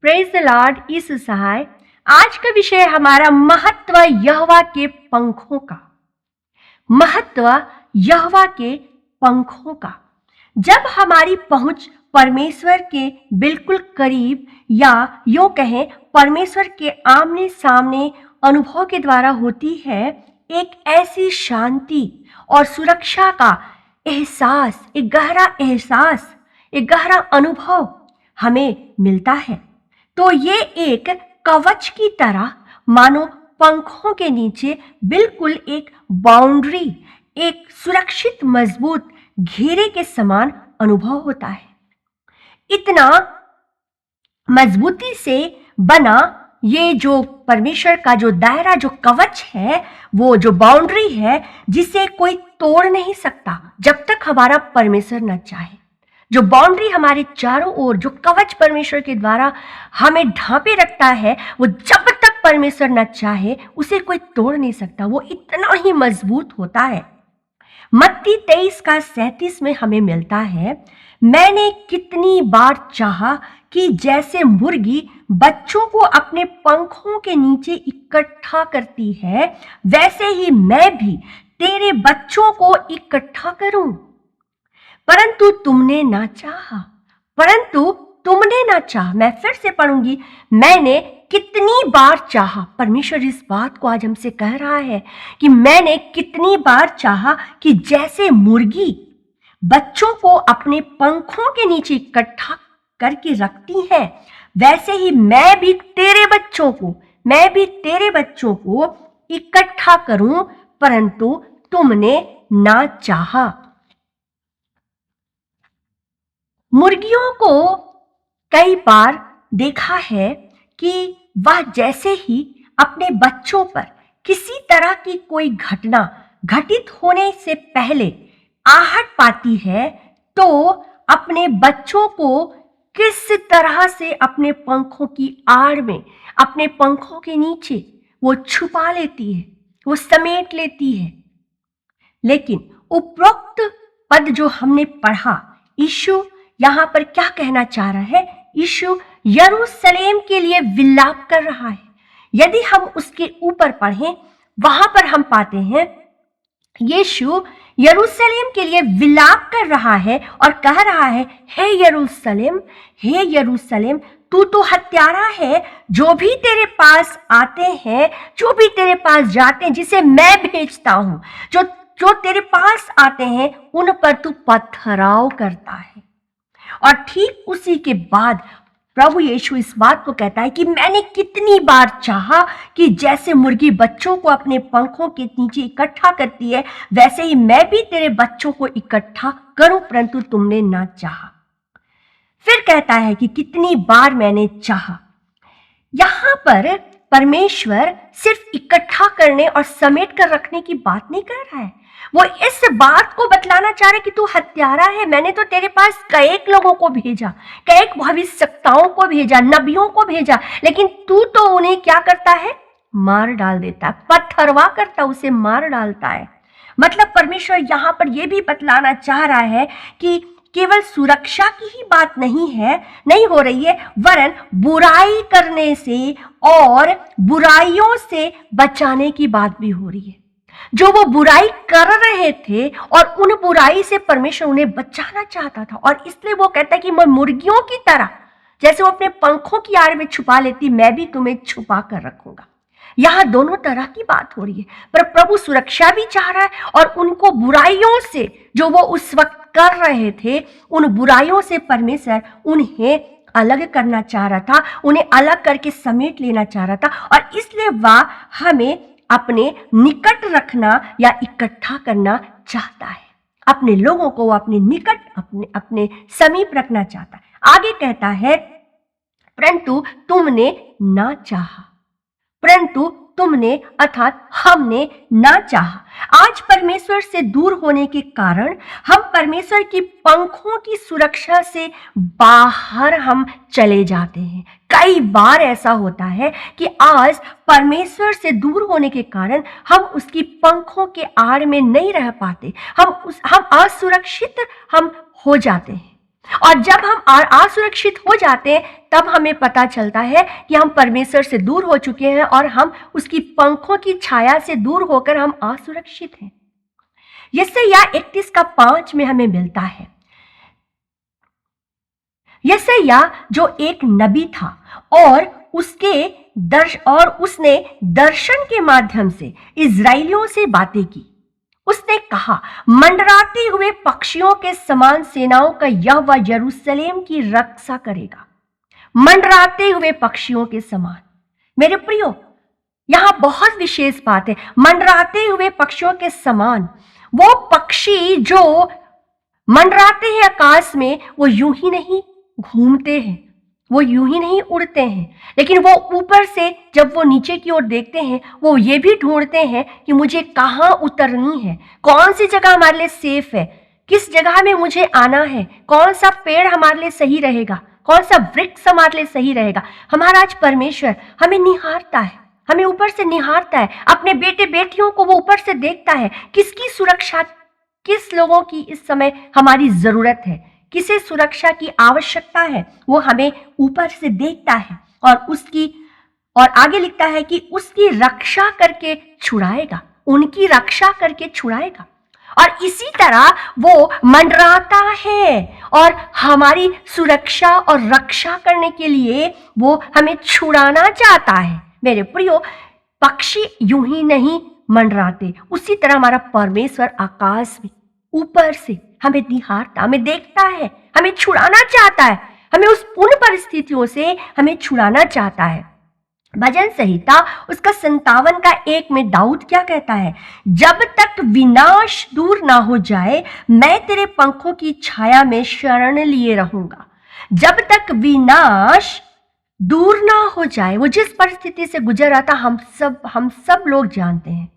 Praise the Lord. Yeshu सहाय। आज का विषय हमारा महत्व यहोवा के पंखों का। महत्व यहोवा के पंखों का। जब हमारी पहुंच परमेश्वर के बिल्कुल करीब या यूं कहें परमेश्वर के आमने सामने अनुभव के द्वारा होती है, एक ऐसी शांति और सुरक्षा का एहसास, एक गहरा एहसास, एक गहरा अनुभव हमें मिलता है। तो ये एक कवच की तरह मानो पंखों के नीचे बिल्कुल एक बाउंड्री, एक सुरक्षित मजबूत घेरे के समान अनुभव होता है। इतना मजबूती से बना ये जो परमेश्वर का जो दायरा, जो कवच है, वो जो बाउंड्री है, जिसे कोई तोड़ नहीं सकता जब तक हमारा परमेश्वर न चाहे। जो बाउंड्री हमारे चारों ओर, जो कवच परमेश्वर के द्वारा हमें ढांपे रखता है, वो जब तक परमेश्वर न चाहे उसे कोई तोड़ नहीं सकता। वो इतना ही मजबूत होता है। मत्ती 23:37 में हमें मिलता है, मैंने कितनी बार चाहा कि जैसे मुर्गी बच्चों को अपने पंखों के नीचे इकट्ठा करती है, वैसे ही मैं भी तेरे बच्चों को इकट्ठा करूं, परंतु तुमने ना चाहा। परंतु तुमने ना चाहा। मैं फिर से पढ़ूंगी, मैंने कितनी बार चाहा। परमेश्वर इस बात को आज हमसे कह रहा है कि मैंने कितनी बार चाहा कि जैसे मुर्गी बच्चों को अपने पंखों के नीचे इकट्ठा करके रखती है, वैसे ही मैं भी तेरे बच्चों को इकट्ठा करूं, परंतु तुमने ना चाहा। मुर्गियों को कई बार देखा है कि वह जैसे ही अपने बच्चों पर किसी तरह की कोई घटना घटित होने से पहले आहट पाती है, तो अपने बच्चों को किस तरह से अपने पंखों की आड़ में, अपने पंखों के नीचे वो छुपा लेती है, वो समेट लेती है। लेकिन उपरोक्त पद जो हमने पढ़ा, यीशु यहां पर क्या कहना चाह रहा है? यीशु यरूशलेम के लिए विलाप कर रहा है। यदि हम उसके ऊपर पढ़ें, वहां पर हम पाते हैं यीशु यरूशलेम के लिए विलाप कर रहा है और कह रहा है, हे यरूशलेम, तू तो हत्यारा है। जो भी तेरे पास आते हैं, जो भी तेरे पास जाते हैं, जिसे मैं भेजता हूं, जो तेरे पास आते हैं, उन पर तू पथराव करता है। और ठीक उसी के बाद प्रभु यीशु इस बात को कहता है कि मैंने कितनी बार चाहा कि जैसे मुर्गी बच्चों को अपने पंखों के नीचे इकट्ठा करती है, वैसे ही मैं भी तेरे बच्चों को इकट्ठा करूं, परंतु तुमने ना चाहा। फिर कहता है कि कितनी बार मैंने चाहा। यहां पर परमेश्वर सिर्फ इकट्ठा करने और समेट कर रखने की बात नहीं कर रहा है। वो इस बात को बतलाना चाह रहे कि तू हत्यारा है। मैंने तो तेरे पास कई लोगों को भेजा, कई भविष्यवक्ताओं को भेजा, नबियों को भेजा, लेकिन तू तो उन्हें क्या करता है? मार डाल देता है, पत्थरवा करता, उसे मार डालता है। मतलब परमेश्वर यहां पर यह भी बतलाना चाह रहा है कि केवल सुरक्षा की ही बात नहीं हो रही है, वरन बुराई करने से और बुराइयों से बचाने की बात भी हो रही है। जो वो बुराई कर रहे थे और उन बुराई से परमेश्वर उन्हें बचाना चाहता था, और इसलिए वो कहता है कि मैं मुर्गियों की तरह, जैसे वो अपने पंखों की आड़ में छुपा लेती, मैं भी तुम्हें छुपा कर रखूंगा। यहां दोनों तरह की बात हो रही है, पर प्रभु सुरक्षा भी चाह रहा है और उनको बुराइयों से, जो वो उस वक्त कर रहे थे, उन बुराइयों से परमेश्वर उन्हें अलग करना चाह रहा था, उन्हें अलग करके समेट लेना चाह रहा था, और इसलिए वह हमें अपने निकट रखना या इकट्ठा करना चाहता है। अपने लोगों को अपने निकट, अपने समीप रखना चाहता है। आगे कहता है, परंतु तुमने ना चाहा। परंतु तुमने अर्थात हमने ना चाहा। आज परमेश्वर से दूर होने के कारण हम परमेश्वर की पंखों की सुरक्षा से बाहर हम चले जाते हैं। कई बार ऐसा होता है कि आज परमेश्वर से दूर होने के कारण हम उसकी पंखों के आड़ में नहीं रह पाते, हम असुरक्षित हम हो जाते हैं। और जब हम असुरक्षित हो जाते हैं तब हमें पता चलता है कि हम परमेश्वर से दूर हो चुके हैं और हम उसकी पंखों की छाया से दूर होकर हम असुरक्षित हैं। यशायाह 31:5 में हमें मिलता है। यशायाह जो एक नबी था और उसने दर्शन के माध्यम से इजराइलियों से बातें की। उसने कहा, मंडराते हुए पक्षियों के समान सेनाओं का यहोवा यरूशलेम की रक्षा करेगा। मंडराते हुए पक्षियों के समान। मेरे प्रियो, यहां बहुत विशेष बात है। मंडराते हुए पक्षियों के समान। वो पक्षी जो मंडराते हैं आकाश में, वो यूं ही नहीं घूमते हैं, वो यूं ही नहीं उड़ते हैं, लेकिन वो ऊपर से जब वो नीचे की ओर देखते हैं, वो ये भी ढूंढते हैं कि मुझे कहाँ उतरनी है, कौन सी जगह हमारे लिए सेफ है, किस जगह में मुझे आना है, कौन सा पेड़ हमारे लिए सही रहेगा, कौन सा वृक्ष हमारे लिए सही रहेगा। हमारा आज परमेश्वर हमें निहारता है, हमें ऊपर से निहारता है। अपने बेटे बेटियों को वो ऊपर से देखता है। किसकी सुरक्षा, किस लोगों की इस समय हमारी जरूरत है, किसे सुरक्षा की आवश्यकता है, वो हमें ऊपर से देखता है और आगे लिखता है कि उसकी रक्षा करके छुड़ाएगा, उनकी रक्षा करके छुड़ाएगा। और इसी तरह वो मंडराता है और हमारी सुरक्षा और रक्षा करने के लिए वो हमें छुड़ाना चाहता है। मेरे प्रियो, पक्षी यूं ही नहीं मंडराते, उसी तरह हमारा परमेश्वर आकाश में ऊपर से हमें निहारता, हमें देखता है, हमें छुड़ाना चाहता है, हमें उन परिस्थितियों से हमें छुड़ाना चाहता है। भजन संहिता उसका 57:1 में दाऊद क्या कहता है, जब तक विनाश दूर ना हो जाए मैं तेरे पंखों की छाया में शरण लिए रहूंगा। जब तक विनाश दूर ना हो जाए, वो जिस परिस्थिति से गुजर रहा था हम सब लोग जानते हैं।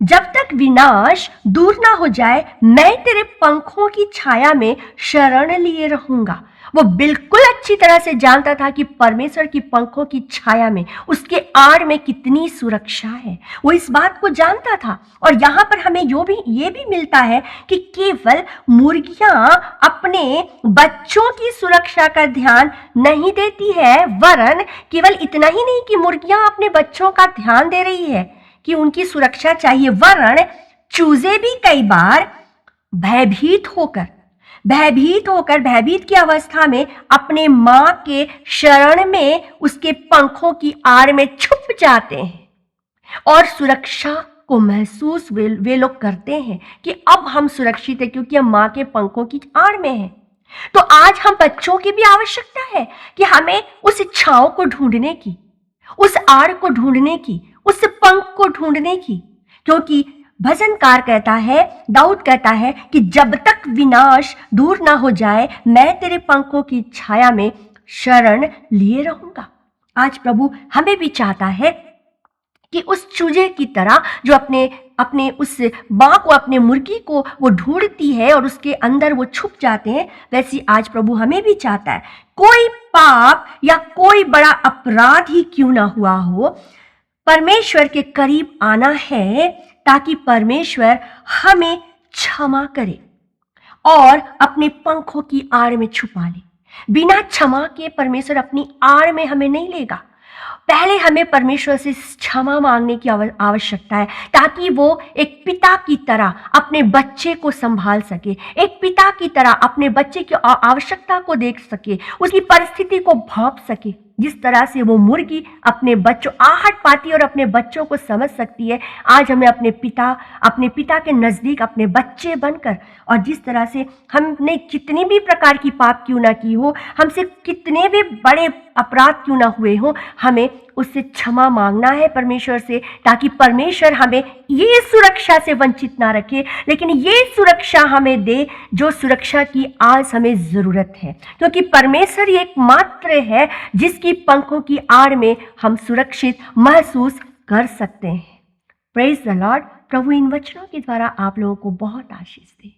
जब तक विनाश दूर ना हो जाए मैं तेरे पंखों की छाया में शरण लिए रहूंगा। वो बिल्कुल अच्छी तरह से जानता था कि परमेश्वर की पंखों की छाया में, उसके आड़ में कितनी सुरक्षा है। वो इस बात को जानता था। और यहाँ पर हमें ये भी मिलता है कि केवल मुर्गियां अपने बच्चों की सुरक्षा का ध्यान नहीं देती है, वरन केवल इतना ही नहीं कि मुर्गियां अपने बच्चों का ध्यान दे रही है कि उनकी सुरक्षा चाहिए, वरन चूजे भी कई बार भयभीत की अवस्था में अपने मां के शरण में, उसके पंखों की आड़ में छुप जाते हैं और सुरक्षा को महसूस वे लोग करते हैं कि अब हम सुरक्षित हैं क्योंकि हम मां के पंखों की आड़ में हैं। तो आज हम बच्चों की भी आवश्यकता है कि हमें उस छांव को ढूंढने की, उस आड़ को ढूंढने की, उस पंख को ढूंढने की, क्योंकि भजनकार कहता है, दाऊद कहता है कि जब तक विनाश दूर ना हो जाए मैं तेरे पंखों की छाया में शरण लिए रहूंगा। आज प्रभु हमें भी चाहता है कि उस चूजे की तरह जो अपने उस मां को, अपने मुर्गी को वो ढूंढती है और उसके अंदर वो छुप जाते हैं, वैसी आज प्रभु हमें भी चाहता है। कोई पाप या कोई बड़ा अपराध ही क्यों ना हुआ हो, परमेश्वर के करीब आना है ताकि परमेश्वर हमें क्षमा करे और अपने पंखों की आड़ में छुपा ले। बिना क्षमा के परमेश्वर अपनी आड़ में हमें नहीं लेगा। पहले हमें परमेश्वर से क्षमा मांगने की आवश्यकता है ताकि वो एक पिता की तरह अपने बच्चे को संभाल सके, एक पिता की तरह अपने बच्चे की आवश्यकता को देख सके, उसकी परिस्थिति को भांप सके। जिस तरह से वो मुर्गी अपने बच्चों, आहट पाती और अपने बच्चों को समझ सकती है, आज हमें अपने पिता के नजदीक अपने बच्चे बनकर, और जिस तरह से हमने कितनी भी प्रकार की पाप क्यों ना की हो, हमसे कितने भी बड़े अपराध क्यों ना हुए हो, हमें उससे क्षमा मांगना है परमेश्वर से, ताकि परमेश्वर हमें ये सुरक्षा से वंचित ना रखे, लेकिन ये सुरक्षा हमें दे जो सुरक्षा की आज हमें जरूरत है, क्योंकि परमेश्वर एकमात्र है जिसकी पंखों की आड़ में हम सुरक्षित महसूस कर सकते हैं। Praise the Lord. प्रभु इन वचनों के द्वारा आप लोगों को बहुत आशीष दे।